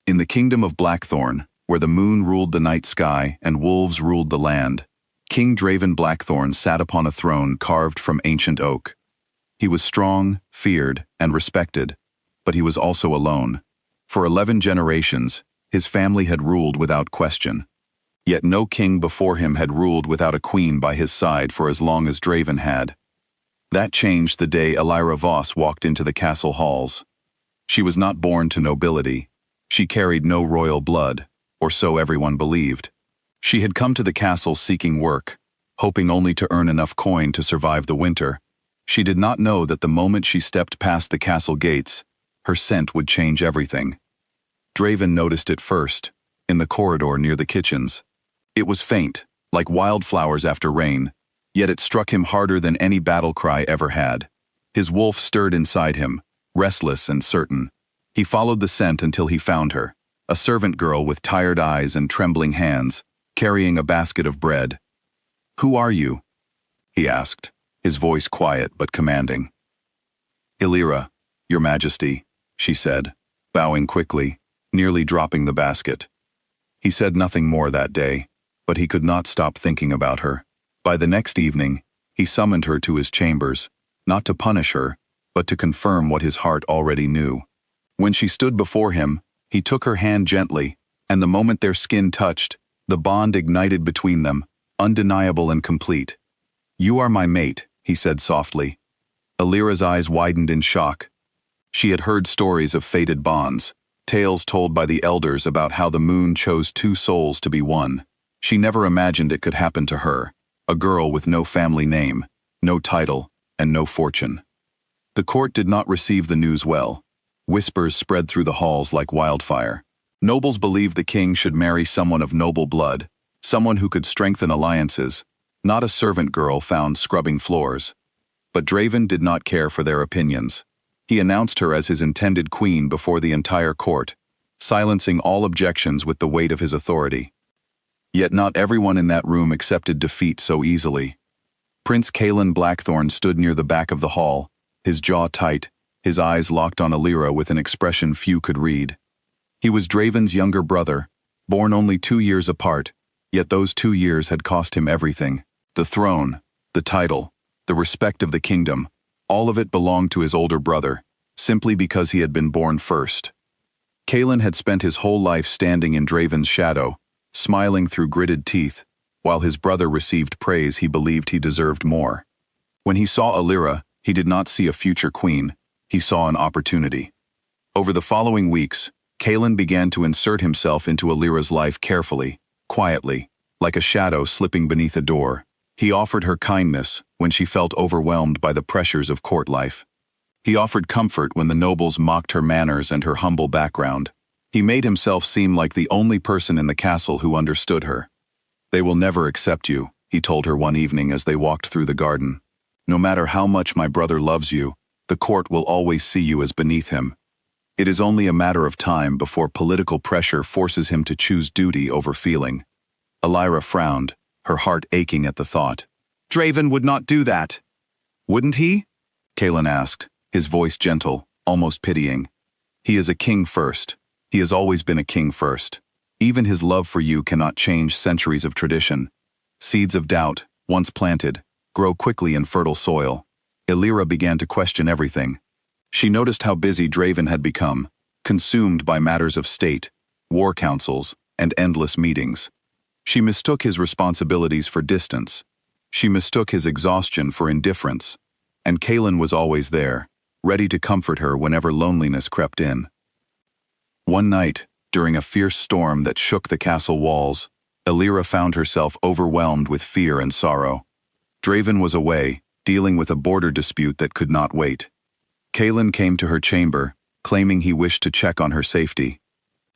In the kingdom of Blackthorn, where the moon ruled the night sky and wolves ruled the land, King Draven Blackthorn sat upon a throne carved from ancient oak. He was strong, feared, and respected, but he was also alone. For 11 generations, his family had ruled without question. Yet no king before him had ruled without a queen by his side for as long as Draven had. That changed the day Elira Voss walked into the castle halls. She was not born to nobility. She carried no royal blood, or so everyone believed. She had come to the castle seeking work, hoping only to earn enough coin to survive the winter. She did not know that the moment she stepped past the castle gates, her scent would change everything. Draven noticed it first, in the corridor near the kitchens. It was faint, like wildflowers after rain, yet it struck him harder than any battle cry ever had. His wolf stirred inside him, restless and certain. He followed the scent until he found her, a servant girl with tired eyes and trembling hands, carrying a basket of bread. "Who are you?" he asked, his voice quiet but commanding. "Elira, Your Majesty," she said, bowing quickly, nearly dropping the basket. He said nothing more that day, but he could not stop thinking about her. By the next evening, he summoned her to his chambers, not to punish her, but to confirm what his heart already knew. When she stood before him, he took her hand gently, and the moment their skin touched, the bond ignited between them, undeniable and complete. "You are my mate," he said softly. Elira's eyes widened in shock. She had heard stories of fated bonds, tales told by the elders about how the moon chose 2 souls to be one. She never imagined it could happen to her, a girl with no family name, no title, and no fortune. The court did not receive the news well. Whispers spread through the halls like wildfire. Nobles believed the king should marry someone of noble blood, someone who could strengthen alliances, not a servant girl found scrubbing floors. But Draven did not care for their opinions. He announced her as his intended queen before the entire court, silencing all objections with the weight of his authority. Yet not everyone in that room accepted defeat so easily. Prince Kaelin Blackthorn stood near the back of the hall, his jaw tight, his eyes locked on Elira with an expression few could read. He was Draven's younger brother, born only 2 years apart, yet those 2 years had cost him everything. The throne, the title, the respect of the kingdom, all of it belonged to his older brother, simply because he had been born first. Kaelin had spent his whole life standing in Draven's shadow, smiling through gritted teeth, while his brother received praise he believed he deserved more. When he saw Elira, he did not see a future queen, he saw an opportunity. Over the following weeks, Kaelin began to insert himself into Elira's life carefully, quietly, like a shadow slipping beneath a door. He offered her kindness when she felt overwhelmed by the pressures of court life. He offered comfort when the nobles mocked her manners and her humble background. He made himself seem like the only person in the castle who understood her. "They will never accept you," he told her one evening as they walked through the garden. "No matter how much my brother loves you, the court will always see you as beneath him. It is only a matter of time before political pressure forces him to choose duty over feeling." Elira frowned, her heart aching at the thought. "Draven would not do that." "Wouldn't he?" Kaelin asked, his voice gentle, almost pitying. "He is a king first. He has always been a king first. Even his love for you cannot change centuries of tradition. Seeds of doubt, once planted, grow quickly in fertile soil." Elira began to question everything. She noticed how busy Draven had become, consumed by matters of state, war councils, and endless meetings. She mistook his responsibilities for distance. She mistook his exhaustion for indifference. And Kaelin was always there, ready to comfort her whenever loneliness crept in. One night, during a fierce storm that shook the castle walls, Elira found herself overwhelmed with fear and sorrow. Draven was away, dealing with a border dispute that could not wait. Kaelin came to her chamber, claiming he wished to check on her safety.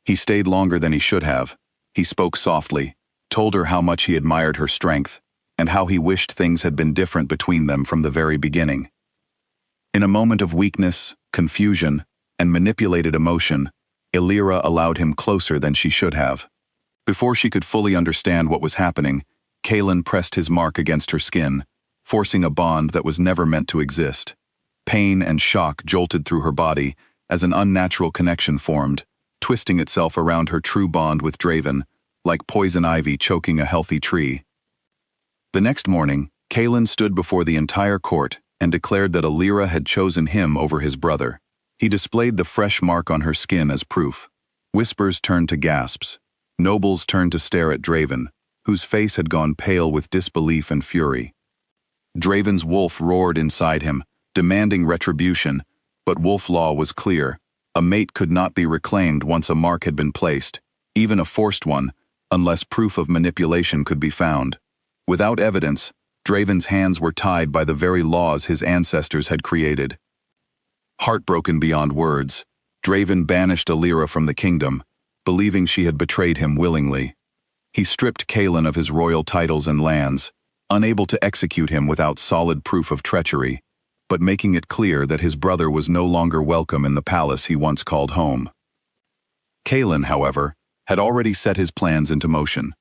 He stayed longer than he should have. He spoke softly, told her how much he admired her strength, and how he wished things had been different between them from the very beginning. In a moment of weakness, confusion, and manipulated emotion, Elira allowed him closer than she should have. Before she could fully understand what was happening, Kaelin pressed his mark against her skin, forcing a bond that was never meant to exist. Pain and shock jolted through her body as an unnatural connection formed, twisting itself around her true bond with Draven, like poison ivy choking a healthy tree. The next morning, Kaelin stood before the entire court and declared that Alira had chosen him over his brother. He displayed the fresh mark on her skin as proof. Whispers turned to gasps. Nobles turned to stare at Draven, whose face had gone pale with disbelief and fury. Draven's wolf roared inside him, demanding retribution, but wolf law was clear. A mate could not be reclaimed once a mark had been placed, even a forced one, unless proof of manipulation could be found. Without evidence, Draven's hands were tied by the very laws his ancestors had created. Heartbroken beyond words, Draven banished Alira from the kingdom, believing she had betrayed him willingly. He stripped Kaelin of his royal titles and lands, unable to execute him without solid proof of treachery, but making it clear that his brother was no longer welcome in the palace he once called home. Kaelin, however, had already set his plans into motion.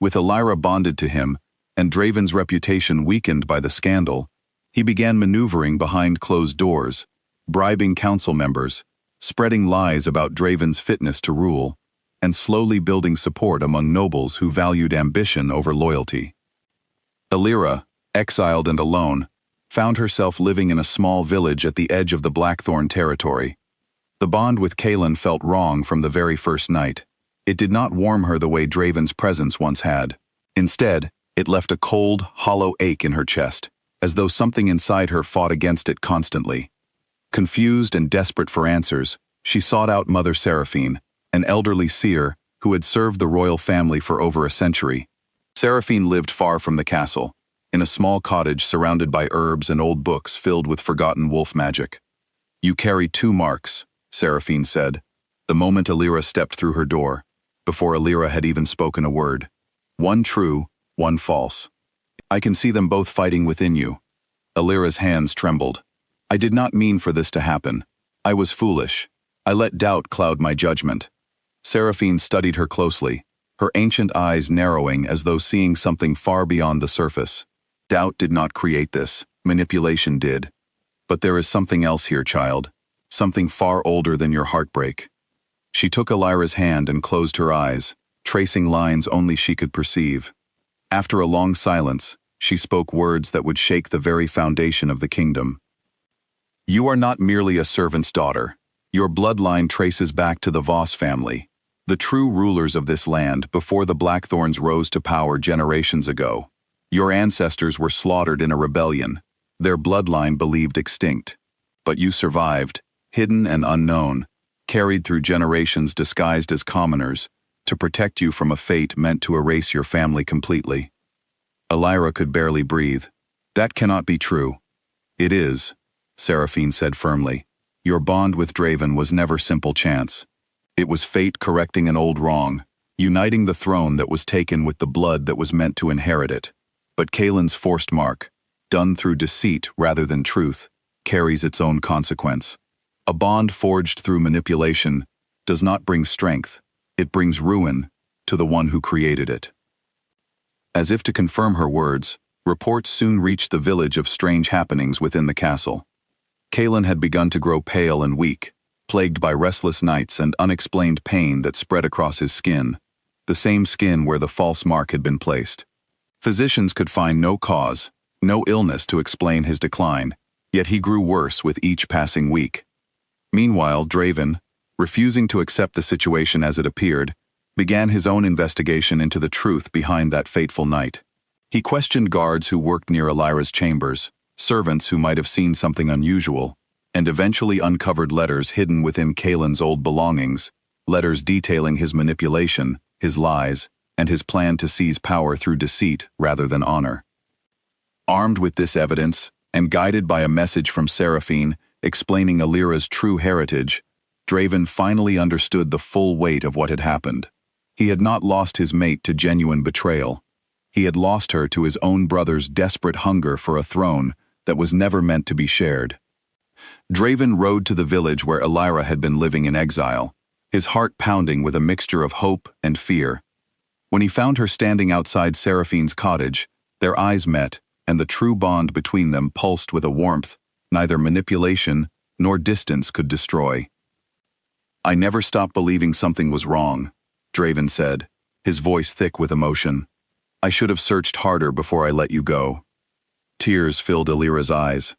With Alira bonded to him, and Draven's reputation weakened by the scandal, he began maneuvering behind closed doors, bribing council members, spreading lies about Draven's fitness to rule, and slowly building support among nobles who valued ambition over loyalty. Alira, exiled and alone, found herself living in a small village at the edge of the Blackthorn territory. The bond with Kaelin felt wrong from the very first night. It did not warm her the way Draven's presence once had. Instead, it left a cold, hollow ache in her chest, as though something inside her fought against it constantly. Confused and desperate for answers, she sought out Mother Seraphine, an elderly seer who had served the royal family for over a century. Seraphine lived far from the castle, in a small cottage surrounded by herbs and old books filled with forgotten wolf magic. "You carry two marks," Seraphine said, the moment Alira stepped through her door, before Alira had even spoken a word. "One true, one false. I can see them both fighting within you." Alira's hands trembled. "I did not mean for this to happen. I was foolish. I let doubt cloud my judgment." Seraphine studied her closely, her ancient eyes narrowing as though seeing something far beyond the surface. "Doubt did not create this, manipulation did. But there is something else here, child, something far older than your heartbreak." She took Alira's hand and closed her eyes, tracing lines only she could perceive. After a long silence, she spoke words that would shake the very foundation of the kingdom. "You are not merely a servant's daughter. Your bloodline traces back to the Voss family, the true rulers of this land before the Blackthorns rose to power generations ago. Your ancestors were slaughtered in a rebellion, their bloodline believed extinct. But you survived, hidden and unknown, carried through generations disguised as commoners, to protect you from a fate meant to erase your family completely." Alira could barely breathe. "That cannot be true." "It is," Seraphine said firmly. "Your bond with Draven was never simple chance. It was fate correcting an old wrong, uniting the throne that was taken with the blood that was meant to inherit it. But Kaelin's forced mark, done through deceit rather than truth, carries its own consequence. A bond forged through manipulation does not bring strength, it brings ruin to the one who created it." As if to confirm her words, reports soon reached the village of strange happenings within the castle. Kaelin had begun to grow pale and weak, plagued by restless nights and unexplained pain that spread across his skin, the same skin where the false mark had been placed. Physicians could find no cause, no illness to explain his decline, yet he grew worse with each passing week. Meanwhile, Draven, refusing to accept the situation as it appeared, began his own investigation into the truth behind that fateful night. He questioned guards who worked near Alira's chambers, servants who might have seen something unusual, and eventually uncovered letters hidden within Kaelin's old belongings, letters detailing his manipulation, his lies, and his plan to seize power through deceit rather than honor. Armed with this evidence, and guided by a message from Seraphine explaining Alira's true heritage, Draven finally understood the full weight of what had happened. He had not lost his mate to genuine betrayal. He had lost her to his own brother's desperate hunger for a throne that was never meant to be shared. Draven rode to the village where Alira had been living in exile, his heart pounding with a mixture of hope and fear. When he found her standing outside Seraphine's cottage, their eyes met, and the true bond between them pulsed with a warmth neither manipulation nor distance could destroy. I never stopped believing something was wrong, Draven said, his voice thick with emotion. I should have searched harder before I let you go. Tears filled Alira's eyes.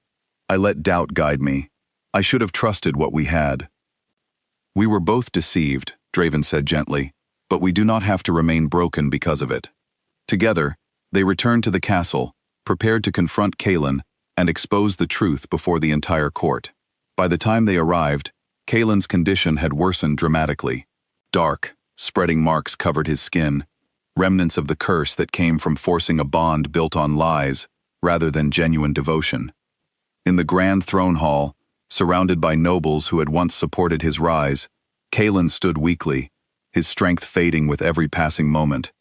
I let doubt guide me. I should have trusted what we had. We were both deceived, Draven said gently, but we do not have to remain broken because of it. Together, they returned to the castle, prepared to confront Kaelin and expose the truth before the entire court. By the time they arrived, Kaelin's condition had worsened dramatically. Dark, spreading marks covered his skin, remnants of the curse that came from forcing a bond built on lies rather than genuine devotion. In the grand throne hall, surrounded by nobles who had once supported his rise, Kaelin stood weakly, his strength fading with every passing moment.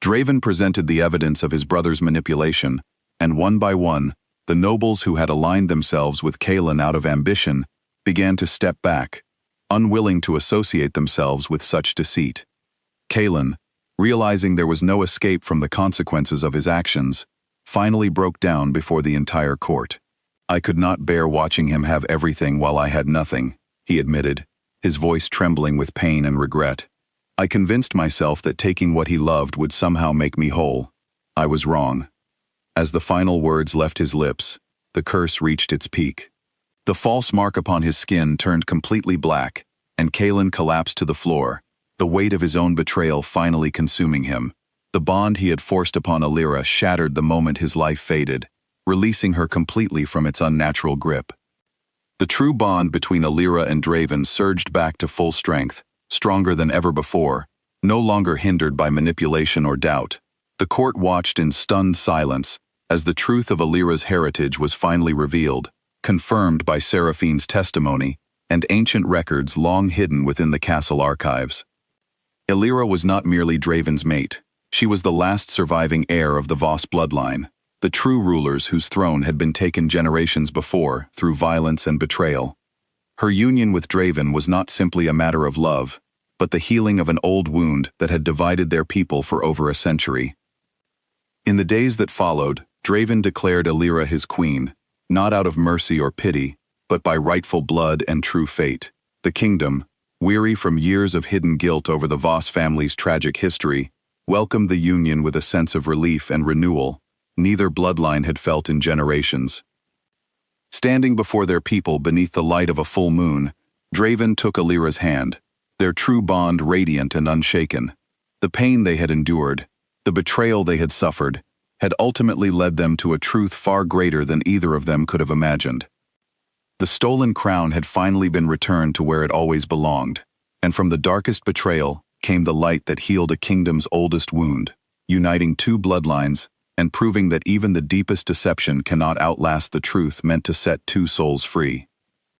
Draven presented the evidence of his brother's manipulation, and one by one, the nobles who had aligned themselves with Kaelin out of ambition began to step back, unwilling to associate themselves with such deceit. Kaelin, realizing there was no escape from the consequences of his actions, finally broke down before the entire court. I could not bear watching him have everything while I had nothing, he admitted, his voice trembling with pain and regret. I convinced myself that taking what he loved would somehow make me whole. I was wrong. As the final words left his lips, the curse reached its peak. The false mark upon his skin turned completely black, and Kaelin collapsed to the floor, the weight of his own betrayal finally consuming him. The bond he had forced upon Alira shattered the moment his life faded, releasing her completely from its unnatural grip. The true bond between Alira and Draven surged back to full strength, stronger than ever before, no longer hindered by manipulation or doubt. The court watched in stunned silence as the truth of Alira's heritage was finally revealed, confirmed by Seraphine's testimony and ancient records long hidden within the castle archives. Alira was not merely Draven's mate. She was the last surviving heir of the Voss bloodline, the true rulers whose throne had been taken generations before through violence and betrayal. Her union with Draven was not simply a matter of love, but the healing of an old wound that had divided their people for over a century. In the days that followed, Draven declared Alira his queen, not out of mercy or pity, but by rightful blood and true fate. The kingdom, weary from years of hidden guilt over the Voss family's tragic history, welcomed the union with a sense of relief and renewal neither bloodline had felt in generations. Standing before their people beneath the light of a full moon, Draven took Alira's hand, their true bond radiant and unshaken. The pain they had endured, the betrayal they had suffered, had ultimately led them to a truth far greater than either of them could have imagined. The stolen crown had finally been returned to where it always belonged, and from the darkest betrayal came the light that healed a kingdom's oldest wound, uniting two bloodlines and proving that even the deepest deception cannot outlast the truth meant to set two souls free.